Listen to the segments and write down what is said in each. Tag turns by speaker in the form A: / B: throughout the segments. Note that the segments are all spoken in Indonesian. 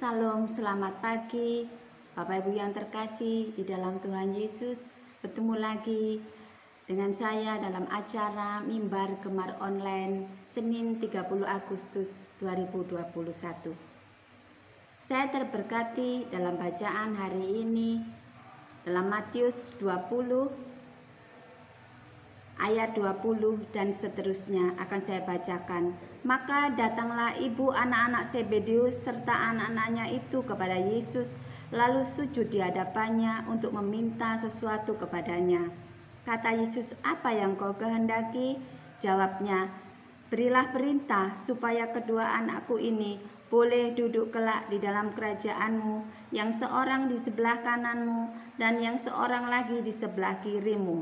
A: Salam, selamat pagi Bapak Ibu yang terkasih di dalam Tuhan Yesus. Bertemu lagi dengan saya dalam acara Mimbar Gemar Online Senin 30 Agustus 2021. Saya terberkati dalam bacaan hari ini dalam Matius 20 ayat 20 dan seterusnya akan saya bacakan. Maka datanglah ibu anak-anak Zebedeus serta anak-anaknya itu kepada Yesus, lalu sujud di hadapannya untuk meminta sesuatu kepadanya. Kata Yesus, "Apa yang kau kehendaki?" Jawabnya, "Berilah perintah supaya kedua anakku ini boleh duduk kelak di dalam kerajaanmu, yang seorang di sebelah kananmu dan yang seorang lagi di sebelah kirimu."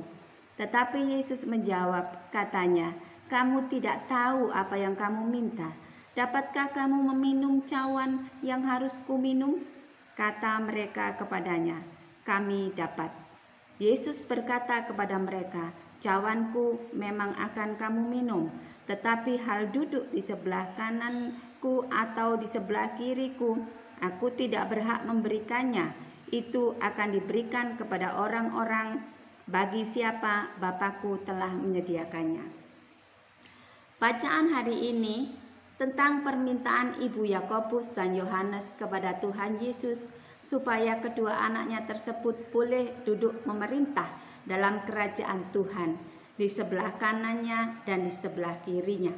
A: Tetapi Yesus menjawab, katanya, "Kamu tidak tahu apa yang kamu minta. Dapatkah kamu meminum cawan yang harus kuminum?" Kata mereka kepadanya, "Kami dapat." Yesus berkata kepada mereka, "Cawanku memang akan kamu minum, tetapi hal duduk di sebelah kananku atau di sebelah kiriku, aku tidak berhak memberikannya. Itu akan diberikan kepada orang-orang bagi siapa Bapakku telah menyediakannya." Bacaan hari ini tentang permintaan ibu Yakobus dan Yohanes kepada Tuhan Yesus supaya kedua anaknya tersebut boleh duduk memerintah dalam kerajaan Tuhan di sebelah kanannya dan di sebelah kirinya.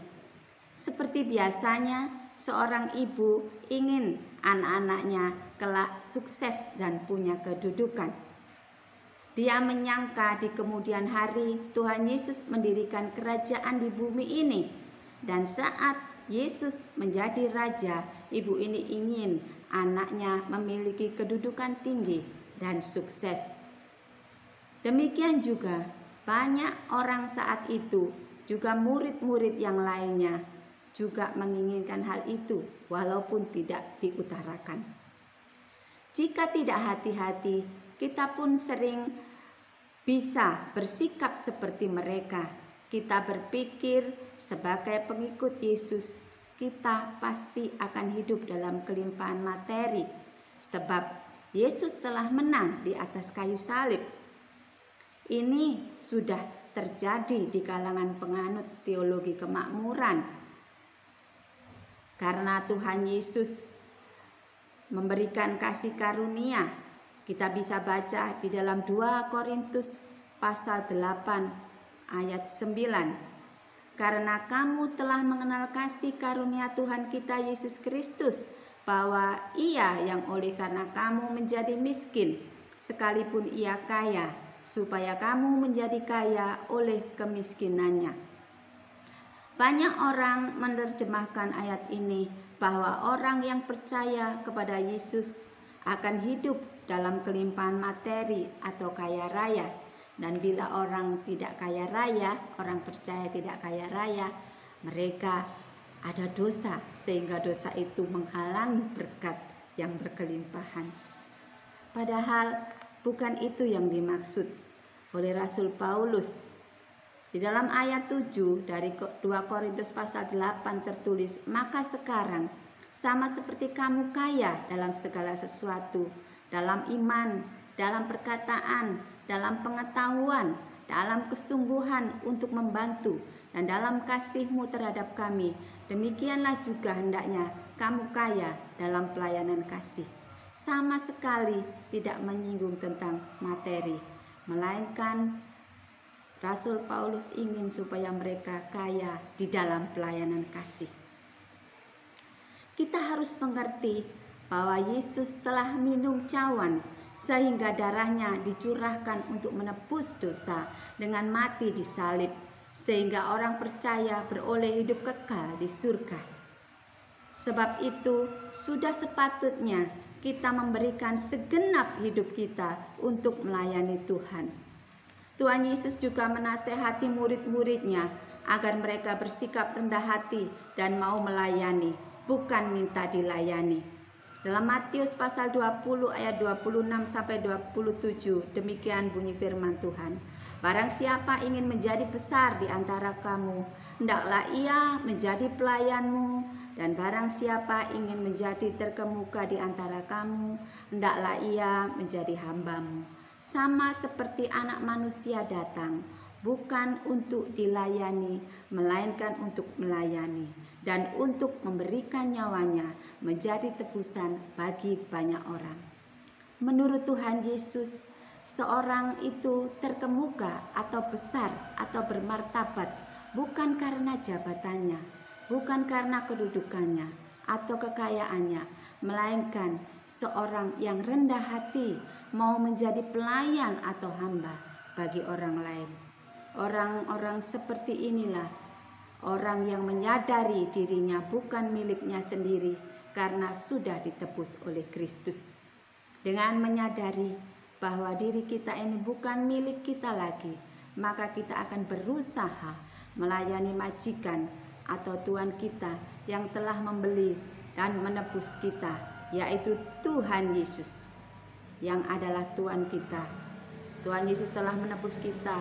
A: Seperti biasanya, seorang ibu ingin anak-anaknya kelak sukses dan punya kedudukan. Dia menyangka di kemudian hari Tuhan Yesus mendirikan kerajaan di bumi ini. Dan saat Yesus menjadi raja, ibu ini ingin anaknya memiliki kedudukan tinggi dan sukses. Demikian juga banyak orang saat itu, juga murid-murid yang lainnya, juga menginginkan hal itu walaupun tidak diutarakan. Jika tidak hati-hati, kita pun sering bisa bersikap seperti mereka. Kita berpikir sebagai pengikut Yesus, kita pasti akan hidup dalam kelimpahan materi, sebab Yesus telah menang di atas kayu salib. Ini sudah terjadi di kalangan penganut teologi kemakmuran, karena Tuhan Yesus memberikan kasih karunia. Kita bisa baca di dalam 2 Korintus pasal 8 ayat 9. "Karena kamu telah mengenal kasih karunia Tuhan kita Yesus Kristus, bahwa Ia yang oleh karena kamu menjadi miskin, sekalipun Ia kaya, supaya kamu menjadi kaya oleh kemiskinannya." Banyak orang menerjemahkan ayat ini bahwa orang yang percaya kepada Yesus akan hidup dalam kelimpahan materi atau kaya raya. Dan bila orang tidak kaya raya, orang percaya tidak kaya raya, mereka ada dosa, sehingga dosa itu menghalangi berkat yang berkelimpahan. Padahal bukan itu yang dimaksud oleh Rasul Paulus. Di dalam ayat 7 dari 2 Korintus pasal 8 tertulis, "Maka sekarang sama seperti kamu kaya dalam segala sesuatu, dalam iman, dalam perkataan, dalam pengetahuan, dalam kesungguhan untuk membantu, dan dalam kasihmu terhadap kami, demikianlah juga hendaknya kamu kaya dalam pelayanan kasih." Sama sekali tidak menyinggung tentang materi, melainkan Rasul Paulus ingin supaya mereka kaya di dalam pelayanan kasih. Kita harus mengerti bahwa Yesus telah minum cawan sehingga darahnya dicurahkan untuk menebus dosa dengan mati di salib, sehingga orang percaya beroleh hidup kekal di surga. Sebab itu sudah sepatutnya kita memberikan segenap hidup kita untuk melayani Tuhan. Tuhan Yesus juga menasehati murid-muridnya agar mereka bersikap rendah hati dan mau melayani, bukan minta dilayani. Dalam Matius pasal 20 ayat 26 sampai 27, demikian bunyi firman Tuhan. Barang siapa ingin menjadi besar di antara kamu, hendaklah ia menjadi pelayanmu. Dan barang siapa ingin menjadi terkemuka di antara kamu, hendaklah ia menjadi hambamu. Sama seperti Anak Manusia datang, bukan untuk dilayani, melainkan untuk melayani, dan untuk memberikan nyawanya menjadi tebusan bagi banyak orang. Menurut Tuhan Yesus, seorang itu terkemuka atau besar atau bermartabat bukan karena jabatannya, bukan karena kedudukannya atau kekayaannya, melainkan seorang yang rendah hati mau menjadi pelayan atau hamba bagi orang lain. Orang-orang seperti inilah orang yang menyadari dirinya bukan miliknya sendiri karena sudah ditebus oleh Kristus. Dengan menyadari bahwa diri kita ini bukan milik kita lagi, maka kita akan berusaha melayani majikan atau Tuhan kita yang telah membeli dan menebus kita, yaitu Tuhan Yesus yang adalah Tuhan kita. Tuhan Yesus telah menebus kita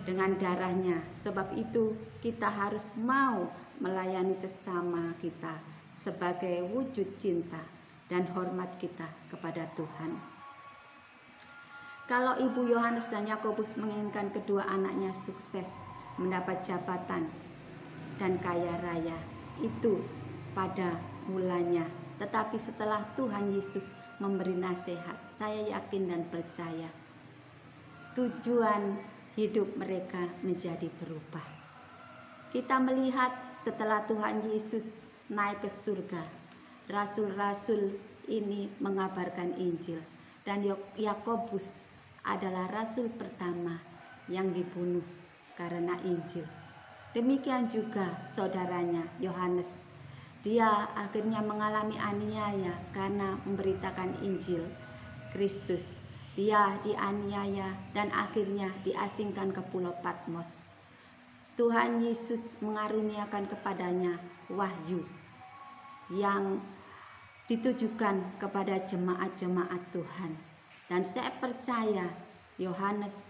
A: dengan darahnya. Sebab itu kita harus mau melayani sesama kita sebagai wujud cinta dan hormat kita kepada Tuhan. Kalau Ibu Yohanes dan Yakobus menginginkan kedua anaknya sukses, mendapat jabatan dan kaya raya, itu pada mulanya. Tetapi setelah Tuhan Yesus memberi nasihat, saya yakin dan percaya tujuan hidup mereka menjadi berubah. Kita melihat setelah Tuhan Yesus naik ke surga, rasul-rasul ini mengabarkan Injil, dan Yakobus adalah rasul pertama yang dibunuh karena Injil. Demikian juga saudaranya Yohanes. Dia akhirnya mengalami aniaya karena memberitakan Injil Kristus. Dia dianiaya dan akhirnya diasingkan ke Pulau Patmos. Tuhan Yesus mengaruniakan kepadanya wahyu yang ditujukan kepada jemaat-jemaat Tuhan. Dan saya percaya Yohanes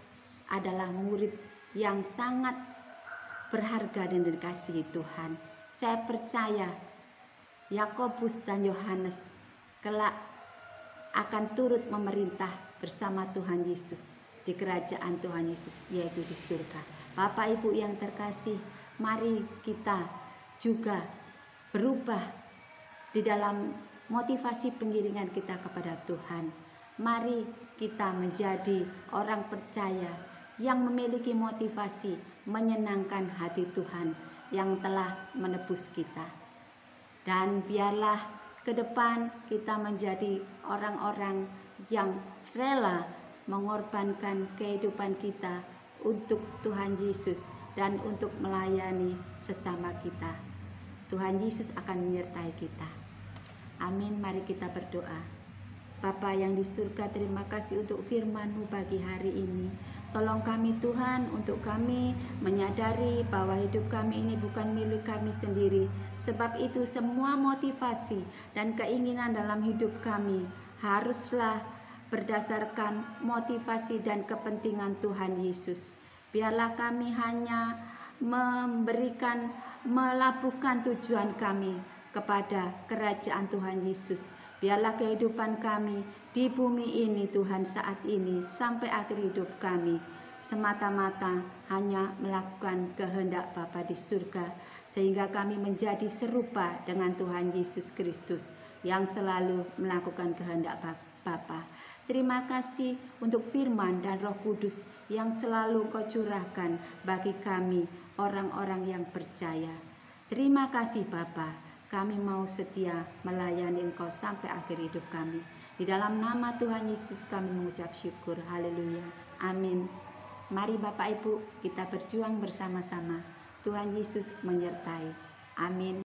A: adalah murid yang sangat berharga dan dikasihi Tuhan. Saya percaya Yakobus dan Yohanes kelak akan turut memerintah bersama Tuhan Yesus di kerajaan Tuhan Yesus, yaitu di surga. Bapak Ibu yang terkasih, mari kita juga berubah di dalam motivasi pengiringan kita kepada Tuhan. Mari kita menjadi orang percaya yang memiliki motivasi menyenangkan hati Tuhan yang telah menebus kita. Dan biarlah ke depan kita menjadi orang-orang yang rela mengorbankan kehidupan kita untuk Tuhan Yesus dan untuk melayani sesama kita. Tuhan Yesus akan menyertai kita. Amin. Mari kita berdoa. Bapa yang di surga, terima kasih untuk firman-Mu pagi hari ini. Tolong kami Tuhan, untuk kami menyadari bahwa hidup kami ini bukan milik kami sendiri. Sebab itu semua motivasi dan keinginan dalam hidup kami haruslah berdasarkan motivasi dan kepentingan Tuhan Yesus. Biarlah kami hanya melabuhkan tujuan kami kepada kerajaan Tuhan Yesus. Biarlah kehidupan kami di bumi ini Tuhan saat ini sampai akhir hidup kami semata-mata hanya melakukan kehendak Bapa di surga, sehingga kami menjadi serupa dengan Tuhan Yesus Kristus yang selalu melakukan kehendak Bapa. Terima kasih untuk firman dan Roh Kudus yang selalu Kau curahkan bagi kami orang-orang yang percaya. Terima kasih Bapa, kami mau setia melayani Engkau sampai akhir hidup kami. Di dalam nama Tuhan Yesus kami mengucap syukur. Haleluya. Amin. Mari Bapak Ibu kita berjuang bersama-sama. Tuhan Yesus menyertai. Amin.